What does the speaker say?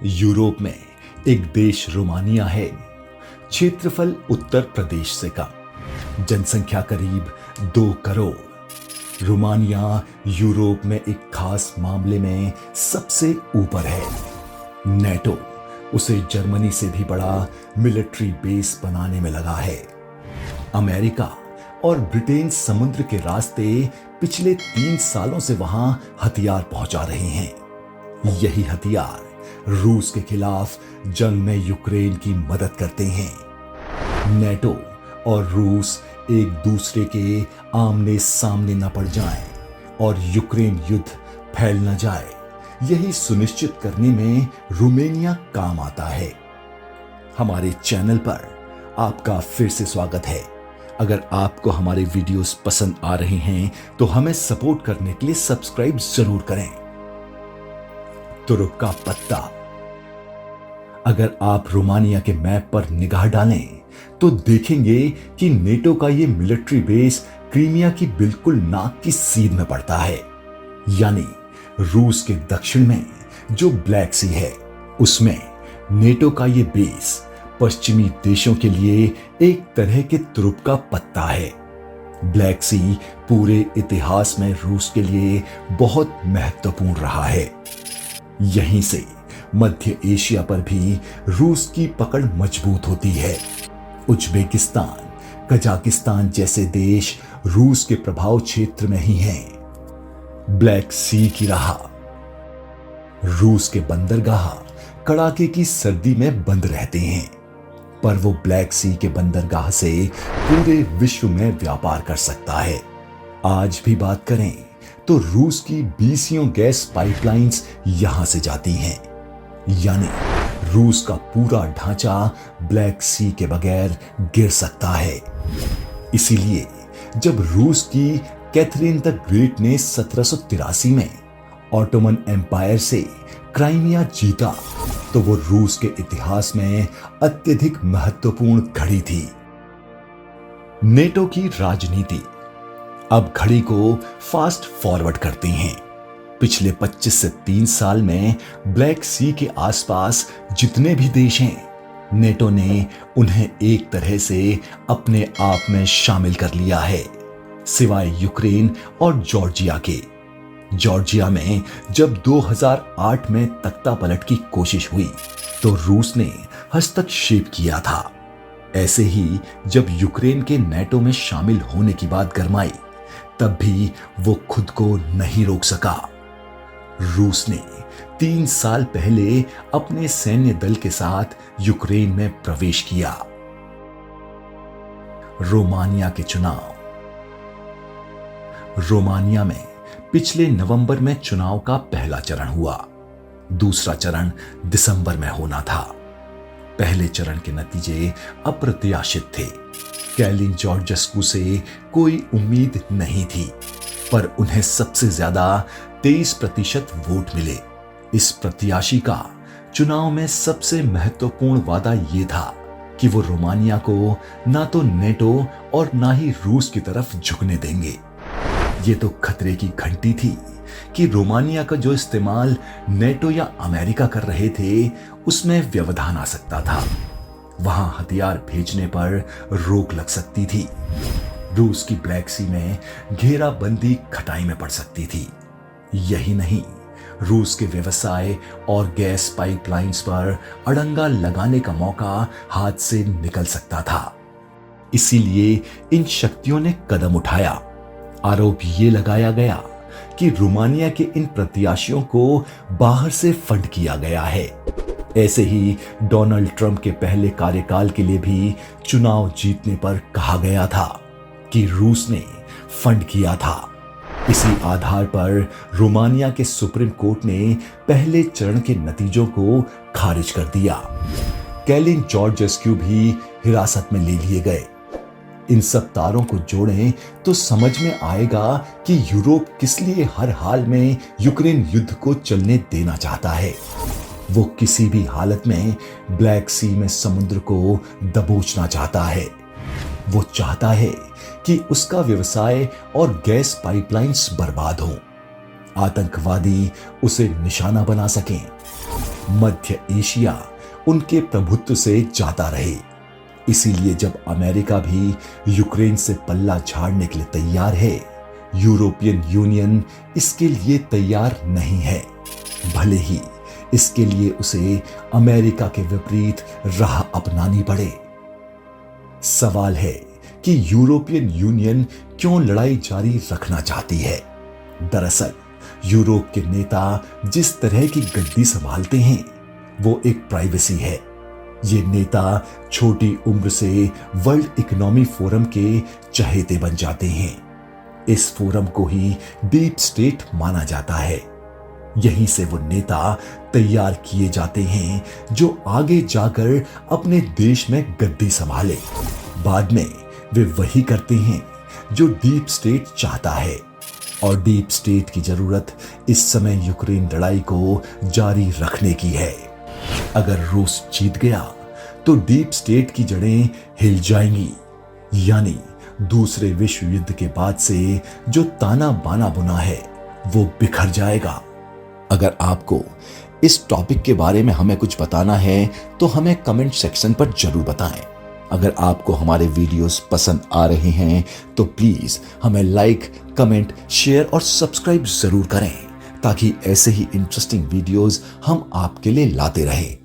Europe में एक देश रोमानिया है। क्षेत्रफल उत्तर प्रदेश से कम, जनसंख्या करीब 2 करोड़। रोमानिया यूरोप में एक खास मामले में सबसे ऊपर है। नेटो उसे जर्मनी से भी बड़ा मिलिट्री बेस बनाने में लगा है। अमेरिका और ब्रिटेन समुद्र के रास्ते पिछले 3 सालों से वहां हथियार पहुंचा रहे हैं। यही हथियार रूस के खिलाफ जंग में यूक्रेन की मदद करते हैं। नेटो और रूस एक दूसरे के आमने सामने न पड़ जाएं और यूक्रेन युद्ध फैल न जाए, यही सुनिश्चित करने में रोमानिया काम आता है। हमारे चैनल पर आपका फिर से स्वागत है। अगर आपको हमारे वीडियोस पसंद आ रहे हैं तो हमें सपोर्ट करने के लिए सब्सक्राइब जरूर करें। तुर्क का पत्ता। अगर आप रोमानिया के मैप पर निगाह डालें तो देखेंगे कि नेटो का ये मिलिट्री बेस क्रीमिया की बिल्कुल नाक की सीध में पड़ता है। यानी रूस के दक्षिण में जो ब्लैक सी है, उसमें नेटो का ये बेस पश्चिमी देशों के लिए एक तरह के तुर्क का पत्ता है। ब्लैक सी पूरे इतिहास में रूस के लिए बहुत महत्वपूर्ण रहा है। यहीं से मध्य एशिया पर भी रूस की पकड़ मजबूत होती है। उज्बेकिस्तान, कजाकिस्तान जैसे देश रूस के प्रभाव क्षेत्र में ही हैं। ब्लैक सी की राह। रूस के बंदरगाह कड़ाके की सर्दी में बंद रहते हैं, पर वो ब्लैक सी के बंदरगाह से पूरे विश्व में व्यापार कर सकता है। आज भी बात करें तो रूस की 20 गैस पाइपलाइंस यहां से जाती हैं। यानी रूस का पूरा ढांचा ब्लैक सी के बगैर गिर सकता है। इसीलिए जब रूस की कैथरीन द ग्रेट ने 1783 में ऑटोमन एम्पायर से क्राइमिया जीता तो वो रूस के इतिहास में अत्यधिक महत्वपूर्ण घड़ी थी। नेटो की राजनीति। अब घड़ी को फास्ट फॉरवर्ड करते हैं। पिछले 25 से 3 साल में ब्लैक सी के आसपास जितने भी देश हैं, नेटो ने उन्हें एक तरह से अपने आप में शामिल कर लिया है, सिवाय यूक्रेन और जॉर्जिया के। जॉर्जिया में जब 2008 में तख्ता पलट की कोशिश हुई तो रूस ने हस्तक्षेप किया था। ऐसे ही जब यूक्रेन के नेटो में शामिल होने की बात गरमाई, तब भी वो खुद को नहीं रोक सका। रूस ने 3 साल पहले अपने सैन्य दल के साथ यूक्रेन में प्रवेश किया। रोमानिया के चुनाव। रोमानिया में पिछले नवंबर में चुनाव का पहला चरण हुआ। दूसरा चरण दिसंबर में होना था। पहले चरण के नतीजे अप्रत्याशित थे। कैलिन जॉर्जेस्कू से कोई उम्मीद नहीं थी, पर उन्हें सबसे ज्यादा 23% वोट मिले। इस प्रत्याशी का चुनाव में सबसे महत्वपूर्ण वादा यह था कि वो रोमानिया को ना तो नेटो और ना ही रूस की तरफ झुकने देंगे। ये तो खतरे की घंटी थी कि रोमानिया का जो इस्तेमाल नेटो या अमेरिका कर रहे थे, उसमें व्यवधान आ सकता था। वहां हथियार भेजने पर रोक लग सकती थी। रूस की ब्लैक सी में घेराबंदी खटाई में पड़ सकती थी। यही नहीं, रूस के व्यवसाय और गैस पाइपलाइंस पर अड़ंगा लगाने का मौका हाथ से निकल सकता था। इसीलिए इन शक्तियों ने कदम उठाया। आरोप ये लगाया गया कि रोमानिया के इन प्रत्याशियों को बाहर से फंड किया गया है। ऐसे ही डोनाल्ड ट्रंप के पहले कार्यकाल के लिए भी चुनाव जीतने पर कहा गया था कि रूस ने फंड किया था। इसी आधार पर रोमानिया के सुप्रीम कोर्ट ने पहले चरण के नतीजों को खारिज कर दिया। कैलिन जॉर्जेस्कू भी हिरासत में ले लिए गए। इन सब तारों को जोड़ें तो समझ में आएगा कि यूरोप किस लिए हर हाल में यूक्रेन युद्ध को चलने देना चाहता है। वो किसी भी हालत में ब्लैक सी में समुद्र को दबोचना चाहता है। वो चाहता है कि उसका व्यवसाय और गैस पाइपलाइंस बर्बाद हों, आतंकवादी उसे निशाना बना सकें। मध्य एशिया उनके प्रभुत्व से जाता रहे। इसीलिए जब अमेरिका भी यूक्रेन से पल्ला झाड़ने के लिए तैयार है, यूरोपियन यूनियन इसके लिए तैयार नहीं है, भले ही इसके लिए उसे अमेरिका के विपरीत राह अपनानी पड़े। सवाल है कि यूरोपियन यूनियन क्यों लड़ाई जारी रखना चाहती है। दरअसल यूरोप के नेता जिस तरह की गद्दी संभालते हैं वो एक प्राइवेसी है। ये नेता छोटी उम्र से वर्ल्ड इकोनॉमी फोरम के चहेते बन जाते हैं। इस फोरम को ही डीप स्टेट माना जाता है। यहीं से वो नेता तैयार किए जाते हैं जो आगे जाकर अपने देश में गद्दी संभाले। बाद में वे वही करते हैं जो डीप स्टेट चाहता है, और डीप स्टेट की जरूरत इस समय यूक्रेन लड़ाई को जारी रखने की है। अगर रूस जीत गया तो डीप स्टेट की जड़ें हिल जाएंगी, यानी दूसरे विश्व युद्ध के बाद से जो ताना बाना बुना है वो बिखर जाएगा। अगर आपको इस टॉपिक के बारे में हमें कुछ बताना है तो हमें कमेंट सेक्शन पर जरूर बताएं। अगर आपको हमारे वीडियोस पसंद आ रहे हैं तो प्लीज हमें लाइक, कमेंट, शेयर और सब्सक्राइब जरूर करें, ताकि ऐसे ही इंटरेस्टिंग वीडियोस हम आपके लिए लाते रहें।